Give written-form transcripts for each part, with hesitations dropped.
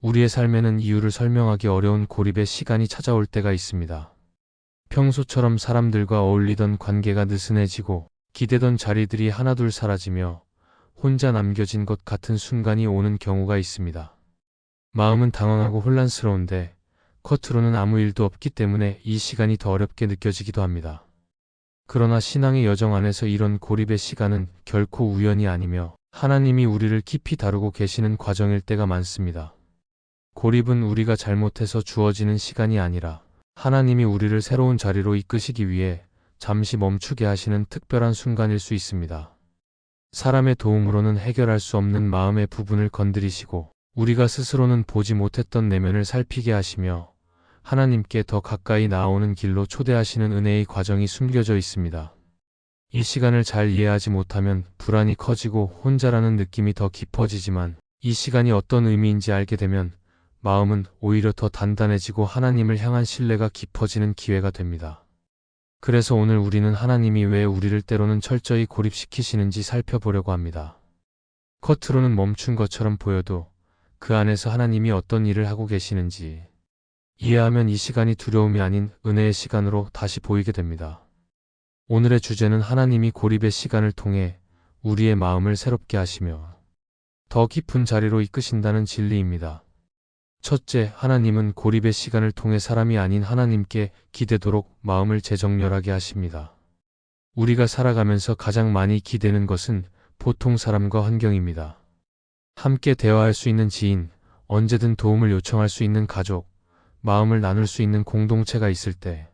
우리의 삶에는 이유를 설명하기 어려운 고립의 시간이 찾아올 때가 있습니다. 평소처럼 사람들과 어울리던 관계가 느슨해지고 기대던 자리들이 하나둘 사라지며 혼자 남겨진 것 같은 순간이 오는 경우가 있습니다. 마음은 당황하고 혼란스러운데 겉으로는 아무 일도 없기 때문에 이 시간이 더 어렵게 느껴지기도 합니다. 그러나 신앙의 여정 안에서 이런 고립의 시간은 결코 우연이 아니며 하나님이 우리를 깊이 다루고 계시는 과정일 때가 많습니다. 고립은 우리가 잘못해서 주어지는 시간이 아니라 하나님이 우리를 새로운 자리로 이끄시기 위해 잠시 멈추게 하시는 특별한 순간일 수 있습니다. 사람의 도움으로는 해결할 수 없는 마음의 부분을 건드리시고 우리가 스스로는 보지 못했던 내면을 살피게 하시며 하나님께 더 가까이 나아오는 길로 초대하시는 은혜의 과정이 숨겨져 있습니다. 이 시간을 잘 이해하지 못하면 불안이 커지고 혼자라는 느낌이 더 깊어지지만 이 시간이 어떤 의미인지 알게 되면 마음은 오히려 더 단단해지고 하나님을 향한 신뢰가 깊어지는 기회가 됩니다. 그래서 오늘 우리는 하나님이 왜 우리를 때로는 철저히 고립시키시는지 살펴보려고 합니다. 겉으로는 멈춘 것처럼 보여도 그 안에서 하나님이 어떤 일을 하고 계시는지 이해하면 이 시간이 두려움이 아닌 은혜의 시간으로 다시 보이게 됩니다. 오늘의 주제는 하나님이 고립의 시간을 통해 우리의 마음을 새롭게 하시며 더 깊은 자리로 이끄신다는 진리입니다. 첫째, 하나님은 고립의 시간을 통해 사람이 아닌 하나님께 기대도록 마음을 재정렬하게 하십니다. 우리가 살아가면서 가장 많이 기대는 것은 보통 사람과 환경입니다. 함께 대화할 수 있는 지인, 언제든 도움을 요청할 수 있는 가족, 마음을 나눌 수 있는 공동체가 있을 때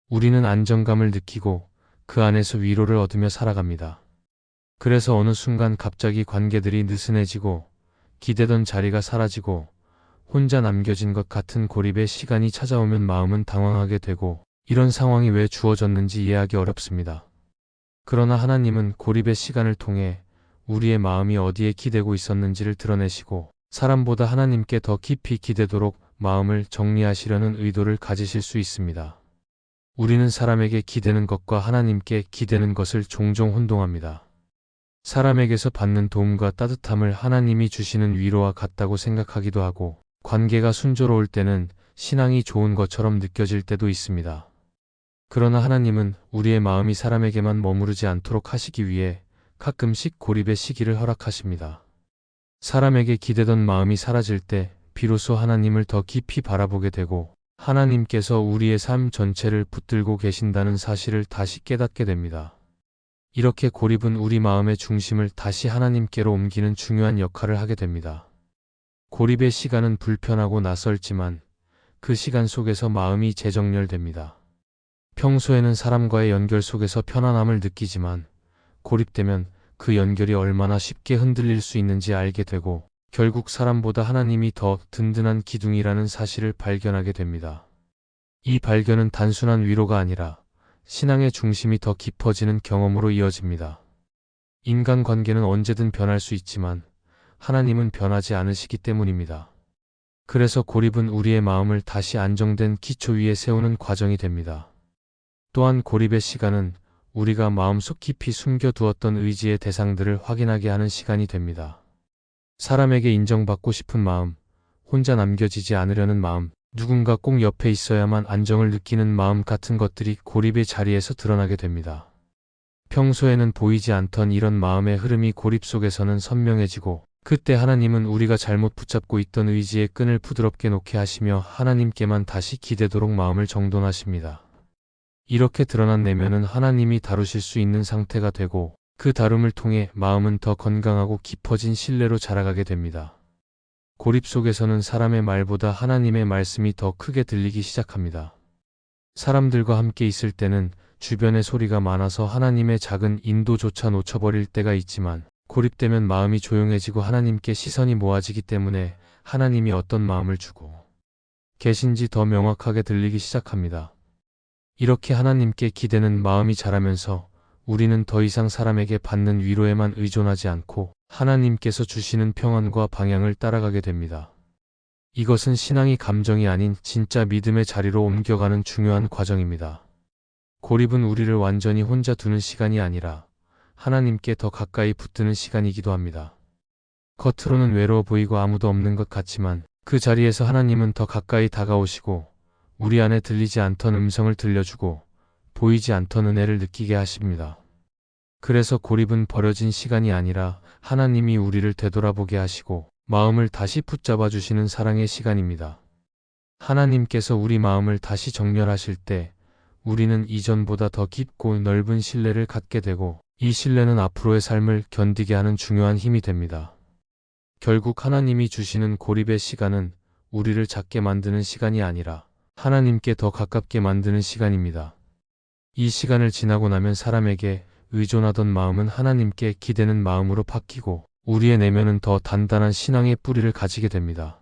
우리는 안정감을 느끼고 그 안에서 위로를 얻으며 살아갑니다. 그래서 어느 순간 갑자기 관계들이 느슨해지고 기대던 자리가 사라지고 혼자 남겨진 것 같은 고립의 시간이 찾아오면 마음은 당황하게 되고 이런 상황이 왜 주어졌는지 이해하기 어렵습니다. 그러나 하나님은 고립의 시간을 통해 우리의 마음이 어디에 기대고 있었는지를 드러내시고 사람보다 하나님께 더 깊이 기대도록 마음을 정리하시려는 의도를 가지실 수 있습니다. 우리는 사람에게 기대는 것과 하나님께 기대는 것을 종종 혼동합니다. 사람에게서 받는 도움과 따뜻함을 하나님이 주시는 위로와 같다고 생각하기도 하고 관계가 순조로울 때는 신앙이 좋은 것처럼 느껴질 때도 있습니다. 그러나 하나님은 우리의 마음이 사람에게만 머무르지 않도록 하시기 위해 가끔씩 고립의 시기를 허락하십니다. 사람에게 기대던 마음이 사라질 때 비로소 하나님을 더 깊이 바라보게 되고 하나님께서 우리의 삶 전체를 붙들고 계신다는 사실을 다시 깨닫게 됩니다. 이렇게 고립은 우리 마음의 중심을 다시 하나님께로 옮기는 중요한 역할을 하게 됩니다. 고립의 시간은 불편하고 낯설지만 그 시간 속에서 마음이 재정렬됩니다. 평소에는 사람과의 연결 속에서 편안함을 느끼지만 고립되면 그 연결이 얼마나 쉽게 흔들릴 수 있는지 알게 되고 결국 사람보다 하나님이 더 든든한 기둥이라는 사실을 발견하게 됩니다. 이 발견은 단순한 위로가 아니라 신앙의 중심이 더 깊어지는 경험으로 이어집니다. 인간관계는 언제든 변할 수 있지만 하나님은 변하지 않으시기 때문입니다. 그래서 고립은 우리의 마음을 다시 안정된 기초 위에 세우는 과정이 됩니다. 또한 고립의 시간은 우리가 마음속 깊이 숨겨두었던 의지의 대상들을 확인하게 하는 시간이 됩니다. 사람에게 인정받고 싶은 마음, 혼자 남겨지지 않으려는 마음, 누군가 꼭 옆에 있어야만 안정을 느끼는 마음 같은 것들이 고립의 자리에서 드러나게 됩니다. 평소에는 보이지 않던 이런 마음의 흐름이 고립 속에서는 선명해지고 그때 하나님은 우리가 잘못 붙잡고 있던 의지의 끈을 부드럽게 놓게 하시며 하나님께만 다시 기대도록 마음을 정돈하십니다. 이렇게 드러난 내면은 하나님이 다루실 수 있는 상태가 되고 그 다룸을 통해 마음은 더 건강하고 깊어진 신뢰로 자라가게 됩니다. 고립 속에서는 사람의 말보다 하나님의 말씀이 더 크게 들리기 시작합니다. 사람들과 함께 있을 때는 주변의 소리가 많아서 하나님의 작은 인도조차 놓쳐버릴 때가 있지만 고립되면 마음이 조용해지고 하나님께 시선이 모아지기 때문에 하나님이 어떤 마음을 주고 계신지 더 명확하게 들리기 시작합니다. 이렇게 하나님께 기대는 마음이 자라면서 우리는 더 이상 사람에게 받는 위로에만 의존하지 않고 하나님께서 주시는 평안과 방향을 따라가게 됩니다. 이것은 신앙이 감정이 아닌 진짜 믿음의 자리로 옮겨가는 중요한 과정입니다. 고립은 우리를 완전히 혼자 두는 시간이 아니라 하나님께 더 가까이 붙드는 시간이기도 합니다. 겉으로는 외로워 보이고 아무도 없는 것 같지만 그 자리에서 하나님은 더 가까이 다가오시고 우리 안에 들리지 않던 음성을 들려주고 보이지 않던 은혜를 느끼게 하십니다. 그래서 고립은 버려진 시간이 아니라 하나님이 우리를 되돌아보게 하시고 마음을 다시 붙잡아 주시는 사랑의 시간입니다. 하나님께서 우리 마음을 다시 정렬하실 때 우리는 이전보다 더 깊고 넓은 신뢰를 갖게 되고 이 신뢰는 앞으로의 삶을 견디게 하는 중요한 힘이 됩니다. 결국 하나님이 주시는 고립의 시간은 우리를 작게 만드는 시간이 아니라 하나님께 더 가깝게 만드는 시간입니다. 이 시간을 지나고 나면 사람에게 의존하던 마음은 하나님께 기대는 마음으로 바뀌고 우리의 내면은 더 단단한 신앙의 뿌리를 가지게 됩니다.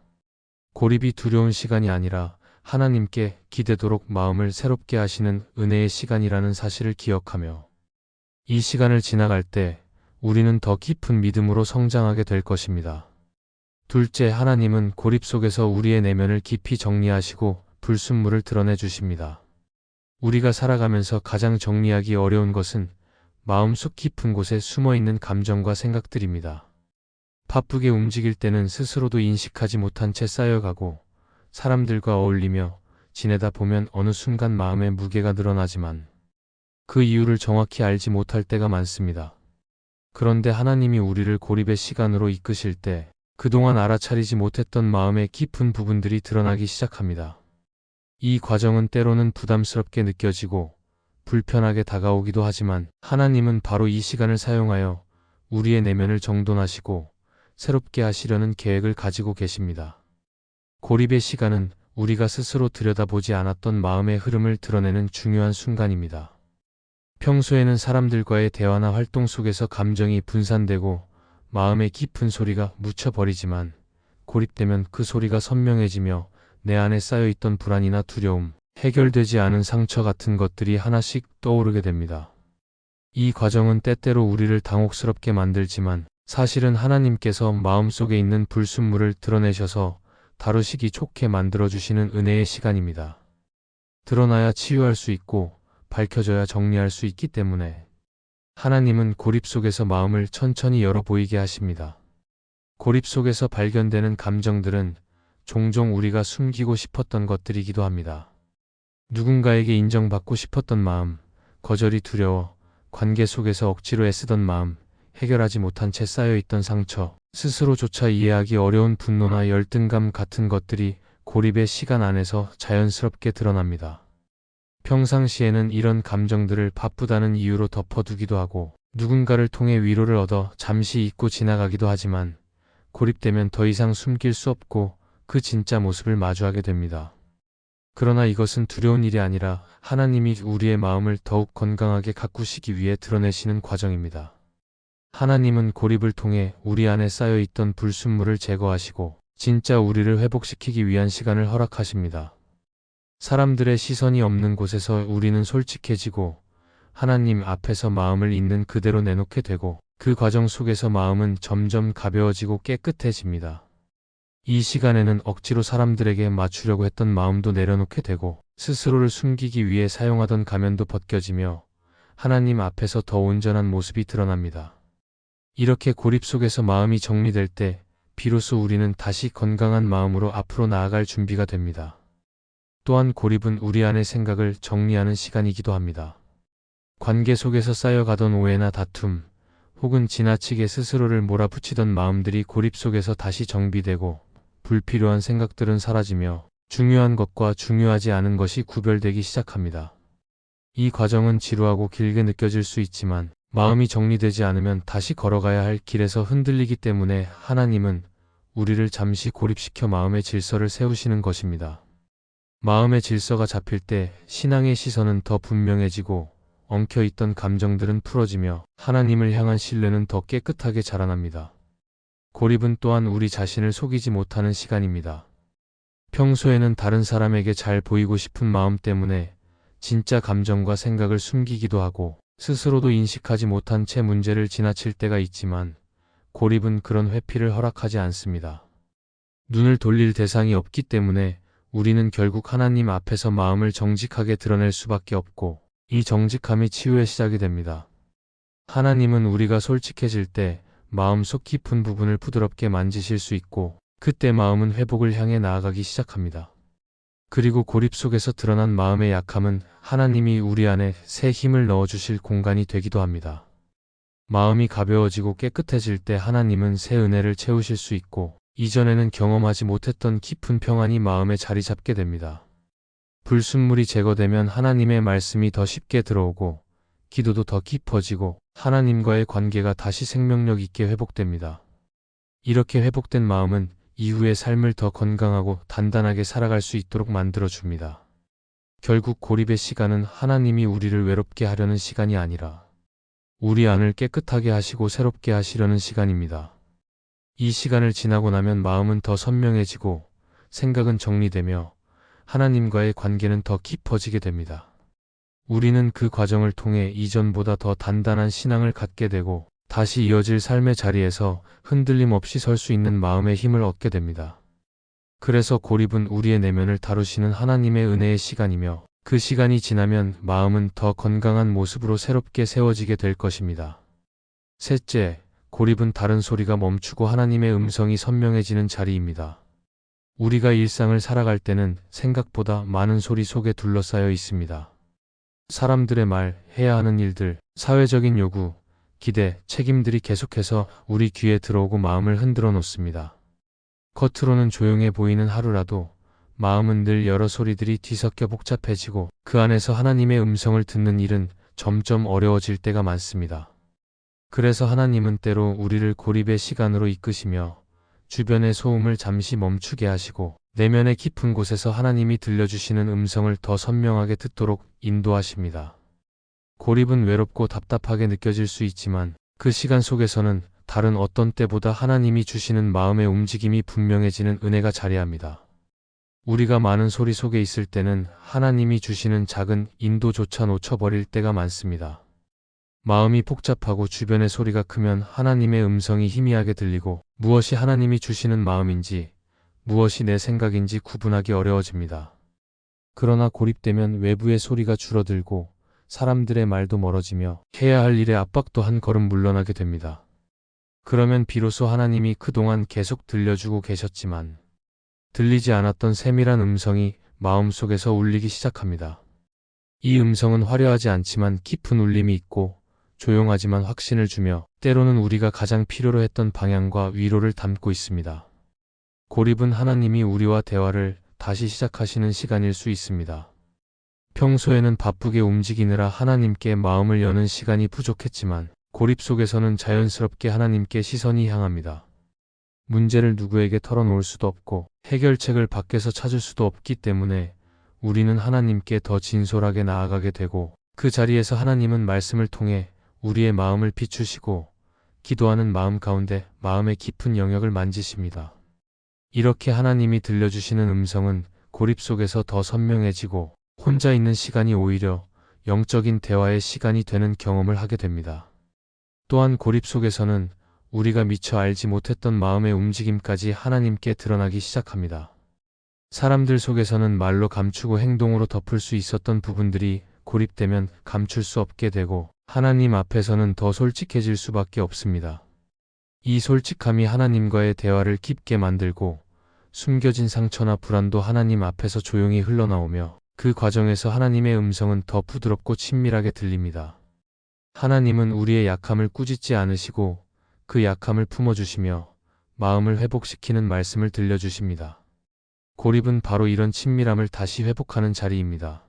고립이 두려운 시간이 아니라 하나님께 기대도록 마음을 새롭게 하시는 은혜의 시간이라는 사실을 기억하며 이 시간을 지나갈 때 우리는 더 깊은 믿음으로 성장하게 될 것입니다. 둘째, 하나님은 고립 속에서 우리의 내면을 깊이 정리하시고 불순물을 드러내 주십니다. 우리가 살아가면서 가장 정리하기 어려운 것은 마음속 깊은 곳에 숨어있는 감정과 생각들입니다. 바쁘게 움직일 때는 스스로도 인식하지 못한 채 쌓여가고 사람들과 어울리며 지내다 보면 어느 순간 마음의 무게가 늘어나지만 그 이유를 정확히 알지 못할 때가 많습니다. 그런데 하나님이 우리를 고립의 시간으로 이끄실 때 그동안 알아차리지 못했던 마음의 깊은 부분들이 드러나기 시작합니다. 이 과정은 때로는 부담스럽게 느껴지고 불편하게 다가오기도 하지만 하나님은 바로 이 시간을 사용하여 우리의 내면을 정돈하시고 새롭게 하시려는 계획을 가지고 계십니다. 고립의 시간은 우리가 스스로 들여다보지 않았던 마음의 흐름을 드러내는 중요한 순간입니다. 평소에는 사람들과의 대화나 활동 속에서 감정이 분산되고 마음의 깊은 소리가 묻혀버리지만 고립되면 그 소리가 선명해지며 내 안에 쌓여있던 불안이나 두려움, 해결되지 않은 상처 같은 것들이 하나씩 떠오르게 됩니다. 이 과정은 때때로 우리를 당혹스럽게 만들지만 사실은 하나님께서 마음속에 있는 불순물을 드러내셔서 다루시기 좋게 만들어주시는 은혜의 시간입니다. 드러나야 치유할 수 있고 밝혀져야 정리할 수 있기 때문에 하나님은 고립 속에서 마음을 천천히 열어 보이게 하십니다. 고립 속에서 발견되는 감정들은 종종 우리가 숨기고 싶었던 것들이기도 합니다. 누군가에게 인정받고 싶었던 마음, 거절이 두려워, 관계 속에서 억지로 애쓰던 마음, 해결하지 못한 채 쌓여있던 상처, 스스로조차 이해하기 어려운 분노나 열등감 같은 것들이 고립의 시간 안에서 자연스럽게 드러납니다. 평상시에는 이런 감정들을 바쁘다는 이유로 덮어두기도 하고 누군가를 통해 위로를 얻어 잠시 잊고 지나가기도 하지만 고립되면 더 이상 숨길 수 없고 그 진짜 모습을 마주하게 됩니다. 그러나 이것은 두려운 일이 아니라 하나님이 우리의 마음을 더욱 건강하게 가꾸시기 위해 드러내시는 과정입니다. 하나님은 고립을 통해 우리 안에 쌓여있던 불순물을 제거하시고 진짜 우리를 회복시키기 위한 시간을 허락하십니다. 사람들의 시선이 없는 곳에서 우리는 솔직해지고 하나님 앞에서 마음을 있는 그대로 내놓게 되고 그 과정 속에서 마음은 점점 가벼워지고 깨끗해집니다. 이 시간에는 억지로 사람들에게 맞추려고 했던 마음도 내려놓게 되고 스스로를 숨기기 위해 사용하던 가면도 벗겨지며 하나님 앞에서 더 온전한 모습이 드러납니다. 이렇게 고립 속에서 마음이 정리될 때 비로소 우리는 다시 건강한 마음으로 앞으로 나아갈 준비가 됩니다. 또한 고립은 우리 안의 생각을 정리하는 시간이기도 합니다. 관계 속에서 쌓여가던 오해나 다툼, 혹은 지나치게 스스로를 몰아붙이던 마음들이 고립 속에서 다시 정비되고 불필요한 생각들은 사라지며 중요한 것과 중요하지 않은 것이 구별되기 시작합니다. 이 과정은 지루하고 길게 느껴질 수 있지만 마음이 정리되지 않으면 다시 걸어가야 할 길에서 흔들리기 때문에 하나님은 우리를 잠시 고립시켜 마음의 질서를 세우시는 것입니다. 마음의 질서가 잡힐 때 신앙의 시선은 더 분명해지고 엉켜있던 감정들은 풀어지며 하나님을 향한 신뢰는 더 깨끗하게 자라납니다. 고립은 또한 우리 자신을 속이지 못하는 시간입니다. 평소에는 다른 사람에게 잘 보이고 싶은 마음 때문에 진짜 감정과 생각을 숨기기도 하고 스스로도 인식하지 못한 채 문제를 지나칠 때가 있지만 고립은 그런 회피를 허락하지 않습니다. 눈을 돌릴 대상이 없기 때문에 우리는 결국 하나님 앞에서 마음을 정직하게 드러낼 수밖에 없고 이 정직함이 치유의 시작이 됩니다. 하나님은 우리가 솔직해질 때 마음속 깊은 부분을 부드럽게 만지실 수 있고 그때 마음은 회복을 향해 나아가기 시작합니다. 그리고 고립 속에서 드러난 마음의 약함은 하나님이 우리 안에 새 힘을 넣어주실 공간이 되기도 합니다. 마음이 가벼워지고 깨끗해질 때 하나님은 새 은혜를 채우실 수 있고, 이전에는 경험하지 못했던 깊은 평안이 마음에 자리 잡게 됩니다. 불순물이 제거되면 하나님의 말씀이 더 쉽게 들어오고, 기도도 더 깊어지고, 하나님과의 관계가 다시 생명력 있게 회복됩니다. 이렇게 회복된 마음은 이후의 삶을 더 건강하고 단단하게 살아갈 수 있도록 만들어줍니다. 결국 고립의 시간은 하나님이 우리를 외롭게 하려는 시간이 아니라 우리 안을 깨끗하게 하시고 새롭게 하시려는 시간입니다. 이 시간을 지나고 나면 마음은 더 선명해지고 생각은 정리되며 하나님과의 관계는 더 깊어지게 됩니다. 우리는 그 과정을 통해 이전보다 더 단단한 신앙을 갖게 되고 다시 이어질 삶의 자리에서 흔들림 없이 설 수 있는 마음의 힘을 얻게 됩니다. 그래서 고립은 우리의 내면을 다루시는 하나님의 은혜의 시간이며 그 시간이 지나면 마음은 더 건강한 모습으로 새롭게 세워지게 될 것입니다. 셋째, 고립은 다른 소리가 멈추고 하나님의 음성이 선명해지는 자리입니다. 우리가 일상을 살아갈 때는 생각보다 많은 소리 속에 둘러싸여 있습니다. 사람들의 말, 해야 하는 일들, 사회적인 요구, 기대, 책임들이 계속해서 우리 귀에 들어오고 마음을 흔들어 놓습니다. 겉으로는 조용해 보이는 하루라도 마음은 늘 여러 소리들이 뒤섞여 복잡해지고 그 안에서 하나님의 음성을 듣는 일은 점점 어려워질 때가 많습니다. 그래서 하나님은 때로 우리를 고립의 시간으로 이끄시며 주변의 소음을 잠시 멈추게 하시고 내면의 깊은 곳에서 하나님이 들려주시는 음성을 더 선명하게 듣도록 인도하십니다. 고립은 외롭고 답답하게 느껴질 수 있지만 그 시간 속에서는 다른 어떤 때보다 하나님이 주시는 마음의 움직임이 분명해지는 은혜가 자리합니다. 우리가 많은 소리 속에 있을 때는 하나님이 주시는 작은 인도조차 놓쳐버릴 때가 많습니다. 마음이 복잡하고 주변의 소리가 크면 하나님의 음성이 희미하게 들리고 무엇이 하나님이 주시는 마음인지 무엇이 내 생각인지 구분하기 어려워집니다. 그러나 고립되면 외부의 소리가 줄어들고 사람들의 말도 멀어지며 해야 할 일의 압박도 한 걸음 물러나게 됩니다. 그러면 비로소 하나님이 그동안 계속 들려주고 계셨지만 들리지 않았던 세밀한 음성이 마음속에서 울리기 시작합니다. 이 음성은 화려하지 않지만 깊은 울림이 있고 조용하지만 확신을 주며 때로는 우리가 가장 필요로 했던 방향과 위로를 담고 있습니다. 고립은 하나님이 우리와 대화를 다시 시작하시는 시간일 수 있습니다. 평소에는 바쁘게 움직이느라 하나님께 마음을 여는 시간이 부족했지만 고립 속에서는 자연스럽게 하나님께 시선이 향합니다. 문제를 누구에게 털어놓을 수도 없고 해결책을 밖에서 찾을 수도 없기 때문에 우리는 하나님께 더 진솔하게 나아가게 되고 그 자리에서 하나님은 말씀을 통해 우리의 마음을 비추시고 기도하는 마음 가운데 마음의 깊은 영역을 만지십니다. 이렇게 하나님이 들려주시는 음성은 고립 속에서 더 선명해지고 혼자 있는 시간이 오히려 영적인 대화의 시간이 되는 경험을 하게 됩니다. 또한 고립 속에서는 우리가 미처 알지 못했던 마음의 움직임까지 하나님께 드러나기 시작합니다. 사람들 속에서는 말로 감추고 행동으로 덮을 수 있었던 부분들이 고립되면 감출 수 없게 되고 하나님 앞에서는 더 솔직해질 수밖에 없습니다. 이 솔직함이 하나님과의 대화를 깊게 만들고 숨겨진 상처나 불안도 하나님 앞에서 조용히 흘러나오며 그 과정에서 하나님의 음성은 더 부드럽고 친밀하게 들립니다. 하나님은 우리의 약함을 꾸짖지 않으시고 그 약함을 품어주시며 마음을 회복시키는 말씀을 들려주십니다. 고립은 바로 이런 친밀함을 다시 회복하는 자리입니다.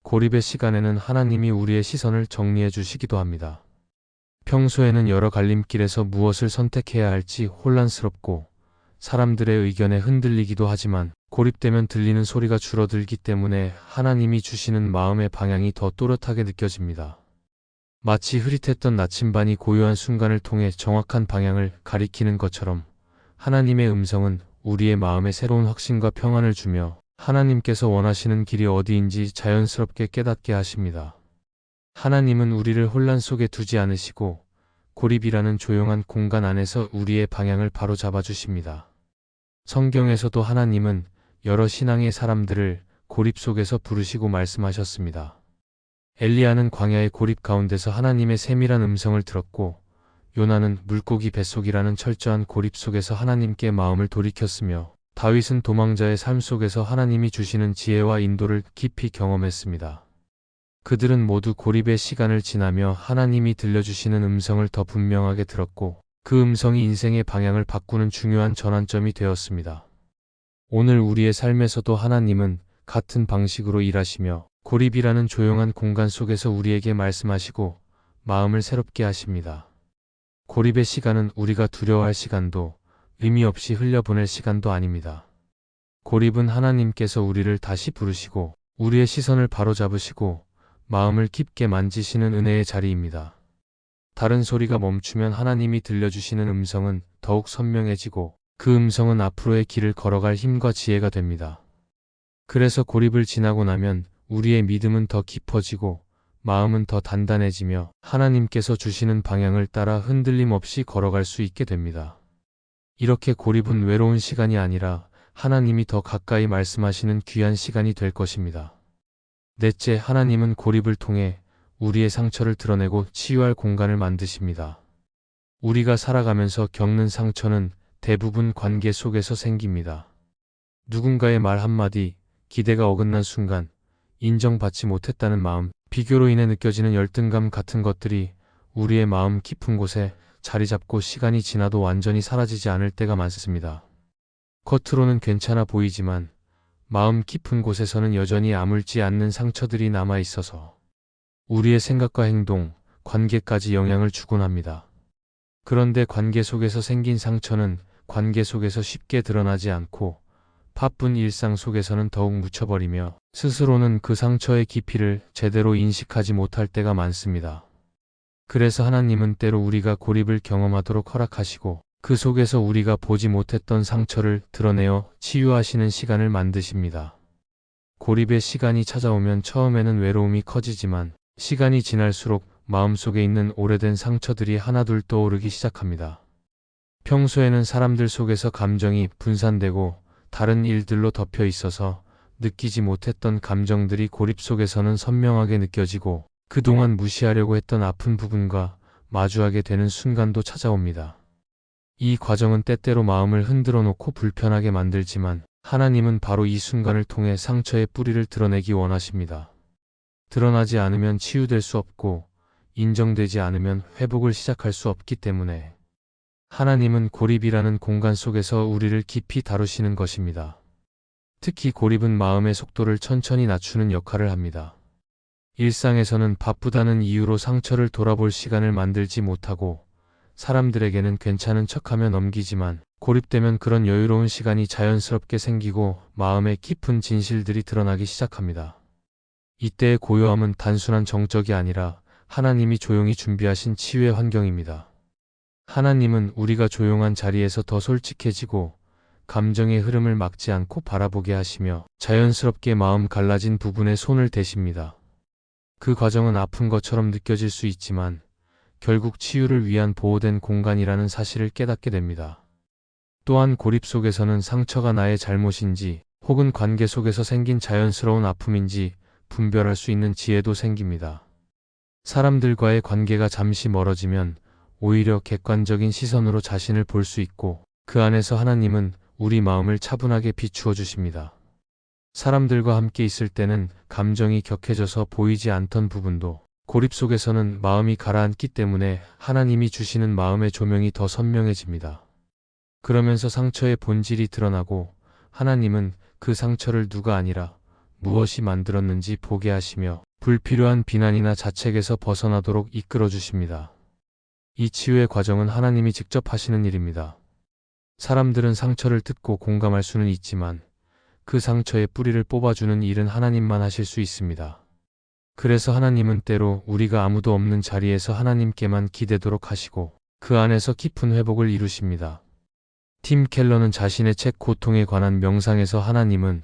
고립의 시간에는 하나님이 우리의 시선을 정리해 주시기도 합니다. 평소에는 여러 갈림길에서 무엇을 선택해야 할지 혼란스럽고 사람들의 의견에 흔들리기도 하지만 고립되면 들리는 소리가 줄어들기 때문에 하나님이 주시는 마음의 방향이 더 또렷하게 느껴집니다. 마치 흐릿했던 나침반이 고요한 순간을 통해 정확한 방향을 가리키는 것처럼 하나님의 음성은 우리의 마음에 새로운 확신과 평안을 주며 하나님께서 원하시는 길이 어디인지 자연스럽게 깨닫게 하십니다. 하나님은 우리를 혼란 속에 두지 않으시고 고립이라는 조용한 공간 안에서 우리의 방향을 바로 잡아주십니다. 성경에서도 하나님은 여러 신앙의 사람들을 고립 속에서 부르시고 말씀하셨습니다. 엘리야는 광야의 고립 가운데서 하나님의 세밀한 음성을 들었고 요나는 물고기 뱃속이라는 철저한 고립 속에서 하나님께 마음을 돌이켰으며 다윗은 도망자의 삶 속에서 하나님이 주시는 지혜와 인도를 깊이 경험했습니다. 그들은 모두 고립의 시간을 지나며 하나님이 들려주시는 음성을 더 분명하게 들었고 그 음성이 인생의 방향을 바꾸는 중요한 전환점이 되었습니다. 오늘 우리의 삶에서도 하나님은 같은 방식으로 일하시며 고립이라는 조용한 공간 속에서 우리에게 말씀하시고 마음을 새롭게 하십니다. 고립의 시간은 우리가 두려워할 시간도 의미 없이 흘려보낼 시간도 아닙니다. 고립은 하나님께서 우리를 다시 부르시고 우리의 시선을 바로잡으시고 마음을 깊게 만지시는 은혜의 자리입니다. 다른 소리가 멈추면 하나님이 들려주시는 음성은 더욱 선명해지고 그 음성은 앞으로의 길을 걸어갈 힘과 지혜가 됩니다. 그래서 고립을 지나고 나면 우리의 믿음은 더 깊어지고 마음은 더 단단해지며 하나님께서 주시는 방향을 따라 흔들림 없이 걸어갈 수 있게 됩니다. 이렇게 고립은 외로운 시간이 아니라 하나님이 더 가까이 말씀하시는 귀한 시간이 될 것입니다. 넷째, 하나님은 고립을 통해 우리의 상처를 드러내고 치유할 공간을 만드십니다. 우리가 살아가면서 겪는 상처는 대부분 관계 속에서 생깁니다. 누군가의 말 한마디, 기대가 어긋난 순간, 인정받지 못했다는 마음, 비교로 인해 느껴지는 열등감 같은 것들이 우리의 마음 깊은 곳에 자리 잡고 시간이 지나도 완전히 사라지지 않을 때가 많습니다. 겉으로는 괜찮아 보이지만 마음 깊은 곳에서는 여전히 아물지 않는 상처들이 남아 있어서 우리의 생각과 행동, 관계까지 영향을 주곤 합니다. 그런데 관계 속에서 생긴 상처는 관계 속에서 쉽게 드러나지 않고 바쁜 일상 속에서는 더욱 묻혀버리며 스스로는 그 상처의 깊이를 제대로 인식하지 못할 때가 많습니다. 그래서 하나님은 때로 우리가 고립을 경험하도록 허락하시고 그 속에서 우리가 보지 못했던 상처를 드러내어 치유하시는 시간을 만드십니다. 고립의 시간이 찾아오면 처음에는 외로움이 커지지만 시간이 지날수록 마음속에 있는 오래된 상처들이 하나둘 떠오르기 시작합니다. 평소에는 사람들 속에서 감정이 분산되고 다른 일들로 덮여 있어서 느끼지 못했던 감정들이 고립 속에서는 선명하게 느껴지고 그동안 무시하려고 했던 아픈 부분과 마주하게 되는 순간도 찾아옵니다. 이 과정은 때때로 마음을 흔들어 놓고 불편하게 만들지만 하나님은 바로 이 순간을 통해 상처의 뿌리를 드러내기 원하십니다. 드러나지 않으면 치유될 수 없고 인정되지 않으면 회복을 시작할 수 없기 때문에 하나님은 고립이라는 공간 속에서 우리를 깊이 다루시는 것입니다. 특히 고립은 마음의 속도를 천천히 낮추는 역할을 합니다. 일상에서는 바쁘다는 이유로 상처를 돌아볼 시간을 만들지 못하고 사람들에게는 괜찮은 척하며 넘기지만 고립되면 그런 여유로운 시간이 자연스럽게 생기고 마음의 깊은 진실들이 드러나기 시작합니다. 이때의 고요함은 단순한 정적이 아니라 하나님이 조용히 준비하신 치유의 환경입니다. 하나님은 우리가 조용한 자리에서 더 솔직해지고 감정의 흐름을 막지 않고 바라보게 하시며 자연스럽게 마음 갈라진 부분에 손을 대십니다. 그 과정은 아픈 것처럼 느껴질 수 있지만 결국 치유를 위한 보호된 공간이라는 사실을 깨닫게 됩니다. 또한 고립 속에서는 상처가 나의 잘못인지 혹은 관계 속에서 생긴 자연스러운 아픔인지 분별할 수 있는 지혜도 생깁니다. 사람들과의 관계가 잠시 멀어지면 오히려 객관적인 시선으로 자신을 볼 수 있고 그 안에서 하나님은 우리 마음을 차분하게 비추어 주십니다. 사람들과 함께 있을 때는 감정이 격해져서 보이지 않던 부분도 고립 속에서는 마음이 가라앉기 때문에 하나님이 주시는 마음의 조명이 더 선명해집니다. 그러면서 상처의 본질이 드러나고 하나님은 그 상처를 누가 아니라 무엇이 만들었는지 보게 하시며 불필요한 비난이나 자책에서 벗어나도록 이끌어 주십니다. 이 치유의 과정은 하나님이 직접 하시는 일입니다. 사람들은 상처를 듣고 공감할 수는 있지만 그 상처의 뿌리를 뽑아주는 일은 하나님만 하실 수 있습니다. 그래서 하나님은 때로 우리가 아무도 없는 자리에서 하나님께만 기대도록 하시고 그 안에서 깊은 회복을 이루십니다. 팀 켈러는 자신의 책 고통에 관한 명상에서 하나님은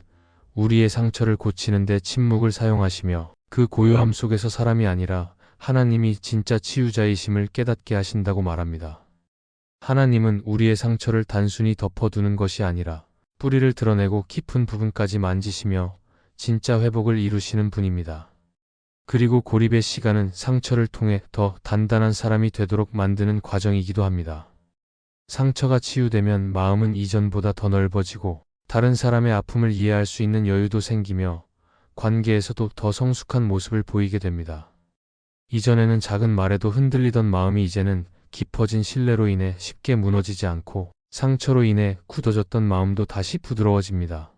우리의 상처를 고치는데 침묵을 사용하시며 그 고요함 속에서 사람이 아니라 하나님이 진짜 치유자이심을 깨닫게 하신다고 말합니다. 하나님은 우리의 상처를 단순히 덮어두는 것이 아니라 뿌리를 드러내고 깊은 부분까지 만지시며 진짜 회복을 이루시는 분입니다. 그리고 고립의 시간은 상처를 통해 더 단단한 사람이 되도록 만드는 과정이기도 합니다. 상처가 치유되면 마음은 이전보다 더 넓어지고 다른 사람의 아픔을 이해할 수 있는 여유도 생기며 관계에서도 더 성숙한 모습을 보이게 됩니다. 이전에는 작은 말에도 흔들리던 마음이 이제는 깊어진 신뢰로 인해 쉽게 무너지지 않고 상처로 인해 굳어졌던 마음도 다시 부드러워집니다.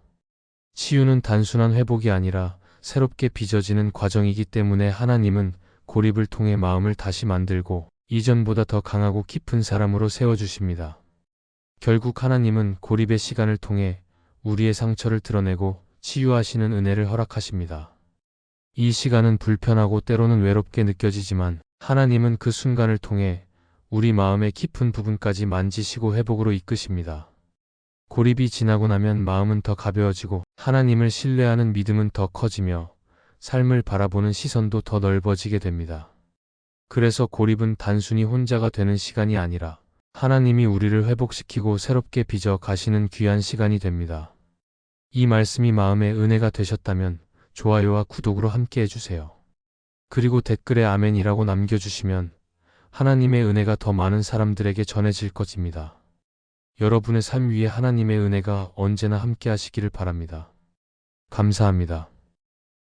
치유는 단순한 회복이 아니라 새롭게 빚어지는 과정이기 때문에 하나님은 고립을 통해 마음을 다시 만들고 이전보다 더 강하고 깊은 사람으로 세워주십니다. 결국 하나님은 고립의 시간을 통해 우리의 상처를 드러내고 치유하시는 은혜를 허락하십니다. 이 시간은 불편하고 때로는 외롭게 느껴지지만 하나님은 그 순간을 통해 우리 마음의 깊은 부분까지 만지시고 회복으로 이끄십니다. 고립이 지나고 나면 마음은 더 가벼워지고 하나님을 신뢰하는 믿음은 더 커지며 삶을 바라보는 시선도 더 넓어지게 됩니다. 그래서 고립은 단순히 혼자가 되는 시간이 아니라 하나님이 우리를 회복시키고 새롭게 빚어 가시는 귀한 시간이 됩니다. 이 말씀이 마음의 은혜가 되셨다면 좋아요와 구독으로 함께 해주세요. 그리고 댓글에 아멘이라고 남겨주시면 하나님의 은혜가 더 많은 사람들에게 전해질 것입니다. 여러분의 삶 위에 하나님의 은혜가 언제나 함께 하시기를 바랍니다. 감사합니다.